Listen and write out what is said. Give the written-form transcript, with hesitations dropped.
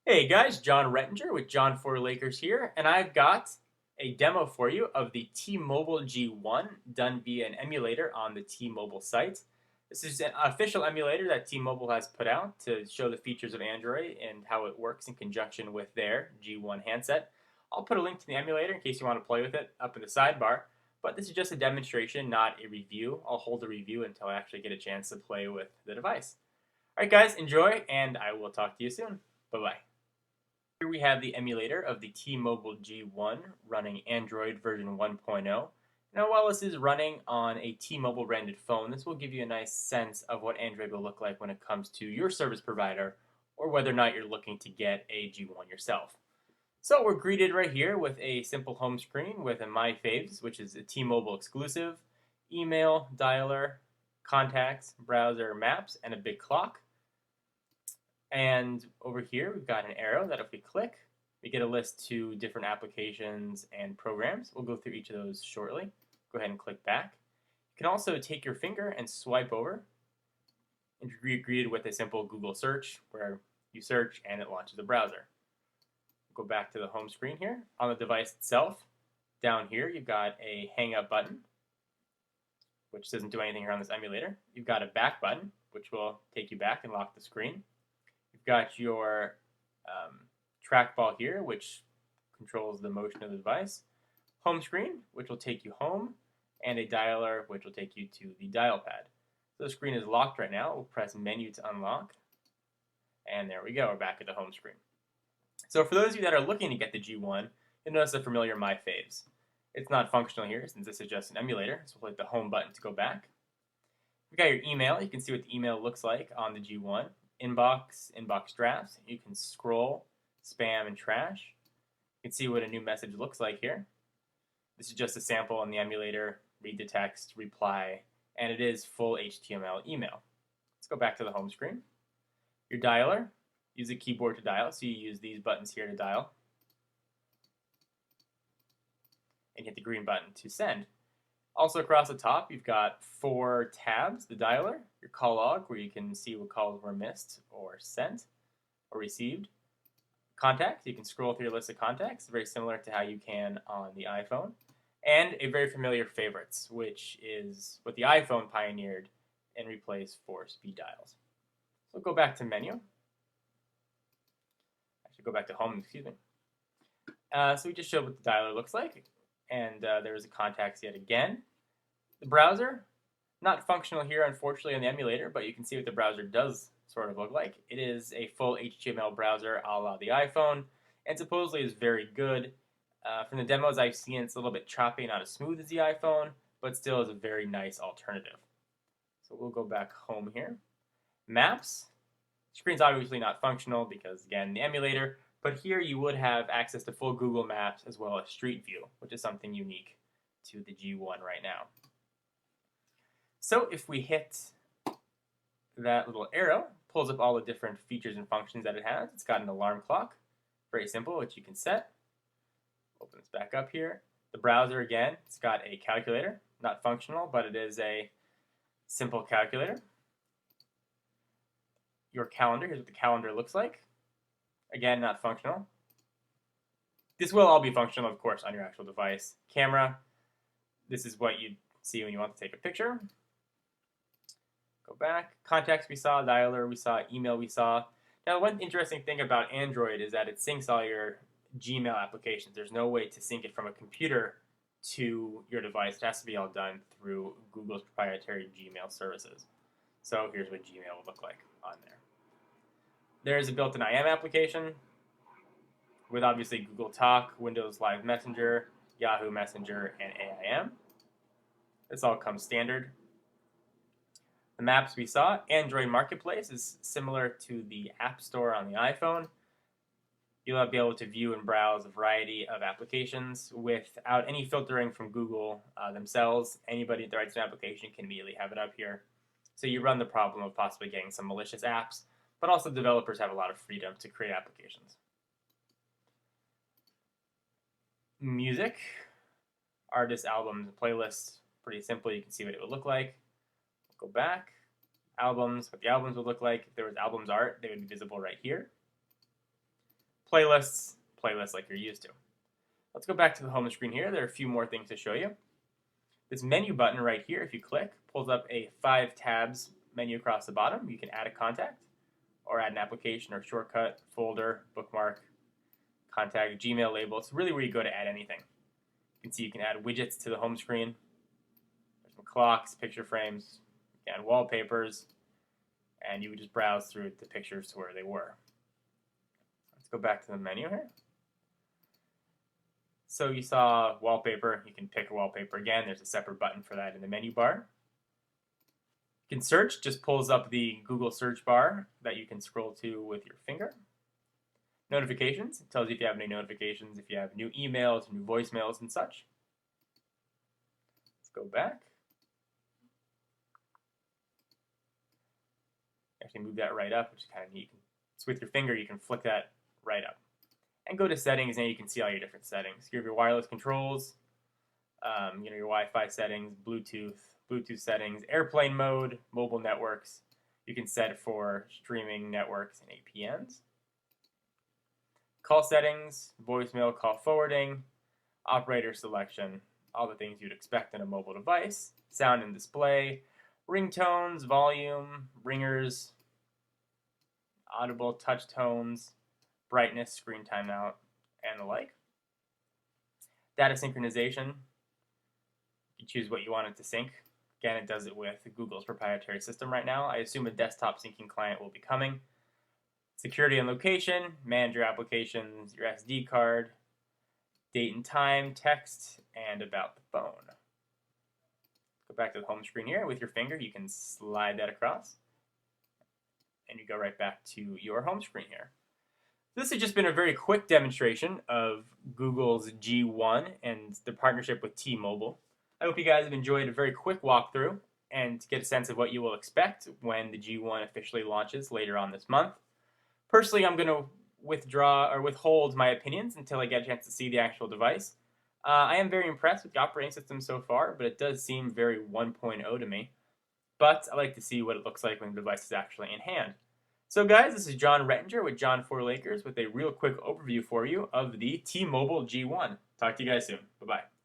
Hey guys, John Rettinger with John for Lakers here, and I've got a demo for you of the T-Mobile G1 done via an emulator on the T-Mobile site. This is an official emulator that T-Mobile has put out to show the features of Android and how it works in conjunction with their G1 handset. I'll put a link to the emulator in case you want to play with it up in the sidebar, but this is just a demonstration, not a review. I'll hold the review until I actually get a chance to play with the device. Alright guys, enjoy, and I will talk to you soon. Bye-bye. Here we have the emulator of the T-Mobile G1 running Android version 1.0. Now while this is running on a T-Mobile branded phone, this will give you a nice sense of what Android will look like when it comes to your service provider or whether or not you're looking to get a G1 yourself. So we're greeted right here with a simple home screen with a My Faves, which is a T-Mobile exclusive, email, dialer, contacts, browser, maps, and a big clock. And over here, we've got an arrow that if we click, we get a list to different applications and programs. We'll go through each of those shortly. Go ahead and click back. You can also take your finger and swipe over and be greeted with a simple Google search where you search and it launches a browser. Go back to the home screen here. On the device itself, down here, you've got a hang up button, which doesn't do anything here on this emulator. You've got a back button, which will take you back and lock the screen. You've got your trackball here, which controls the motion of the device. Home screen, which will take you home, and a dialer, which will take you to the dial pad. So the screen is locked right now. We'll press menu to unlock. And there we go, we're back at the home screen. So for those of you that are looking to get the G1, you'll notice the familiar My Faves. It's not functional here since this is just an emulator, so we'll hit the home button to go back. You've got your email. You can see what the email looks like on the G1. Inbox, inbox drafts. You can scroll, spam, and trash. You can see what a new message looks like here. This is just a sample on the emulator. Read the text, reply, and it is full HTML email. Let's go back to the home screen. Your dialer, use the keyboard to dial, so you use these buttons here to dial. And hit the green button to send. Also across the top, you've got 4 tabs, the dialer, your call log, where you can see what calls were missed or sent or received. Contacts, you can scroll through your list of contacts, very similar to how you can on the iPhone. And a very familiar favorites, which is what the iPhone pioneered and replaced for speed dials. So go back to menu. Actually, go back to home, excuse me. So we just showed what the dialer looks like. And there's a contacts yet again. The browser, not functional here, unfortunately, on the emulator, but you can see what the browser does sort of look like. It is a full HTML browser a la the iPhone, and supposedly is very good. From the demos I've seen, it's a little bit choppy, not as smooth as the iPhone, but still is a very nice alternative. So we'll go back home here. Maps. Screen's obviously not functional because, again, the emulator, but here you would have access to full Google Maps as well as Street View, which is something unique to the G1 right now. So if we hit that little arrow, pulls up all the different features and functions that it has. It's got an alarm clock, very simple, which you can set. Open this back up here. The browser, again, it's got a calculator, not functional, but it is a simple calculator. Your calendar, here's what the calendar looks like. Again, not functional. This will all be functional, of course, on your actual device. Camera, this is what you'd see when you want to take a picture. Go back. Contacts we saw, dialer we saw, email we saw. Now, one interesting thing about Android is that it syncs all your Gmail applications. There's no way to sync it from a computer to your device. It has to be all done through Google's proprietary Gmail services. So here's what Gmail would look like on there. There's a built-in IM application with obviously Google Talk, Windows Live Messenger, Yahoo Messenger, and AIM. This all comes standard. The maps we saw, Android Marketplace is similar to the App Store on the iPhone. You'll be able to view and browse a variety of applications without any filtering from Google themselves. Anybody that writes an application can immediately have it up here. So you run the problem of possibly getting some malicious apps, but also developers have a lot of freedom to create applications. Music, artists, albums, and playlists, pretty simple. You can see what it would look like. Go back. Albums, what the albums would look like. If there was albums art, they would be visible right here. playlists like you're used to. Let's go back to the home screen here. There are a few more things to show you. This menu button right here, if you click, pulls up a 5 tabs menu across the bottom. You can add a contact or add an application or shortcut, folder, bookmark, contact, Gmail label. It's really where you go to add anything. You can see you can add widgets to the home screen. There's some clocks, picture frames, you can add wallpapers, and you would just browse through the pictures to where they were. Let's go back to the menu here. So you saw wallpaper. You can pick a wallpaper again. There's a separate button for that in the menu bar. You can search, just pulls up the Google search bar that you can scroll to with your finger. Notifications, it tells you if you have any notifications, if you have new emails, new voicemails, and such. Let's go back. Actually move that right up, which is kind of neat. So with your finger, you can flick that right up. And go to settings, and you can see all your different settings. You have your wireless controls, your Wi-Fi settings, Bluetooth settings, airplane mode, mobile networks. You can set for streaming networks and APNs. Call settings, voicemail, call forwarding, operator selection, all the things you'd expect in a mobile device, sound and display, ringtones, volume, ringers, audible touch tones, brightness, screen timeout, and the like. Data synchronization, you choose what you want it to sync. Again, it does it with Google's proprietary system right now. I assume a desktop syncing client will be coming. Security and location, manage your applications, your SD card, date and time, text, and about the phone. Go back to the home screen here. With your finger, you can slide that across, and you go right back to your home screen here. This has just been a very quick demonstration of Google's G1 and the partnership with T-Mobile. I hope you guys have enjoyed a very quick walkthrough and get a sense of what you will expect when the G1 officially launches later on this month. Personally, I'm going to withhold my opinions until I get a chance to see the actual device. I am very impressed with the operating system so far, but it does seem very 1.0 to me. But I like to see what it looks like when the device is actually in hand. So guys, this is John Rettinger with John4Lakers with a real quick overview for you of the T-Mobile G1. Talk to you guys soon. Bye-bye.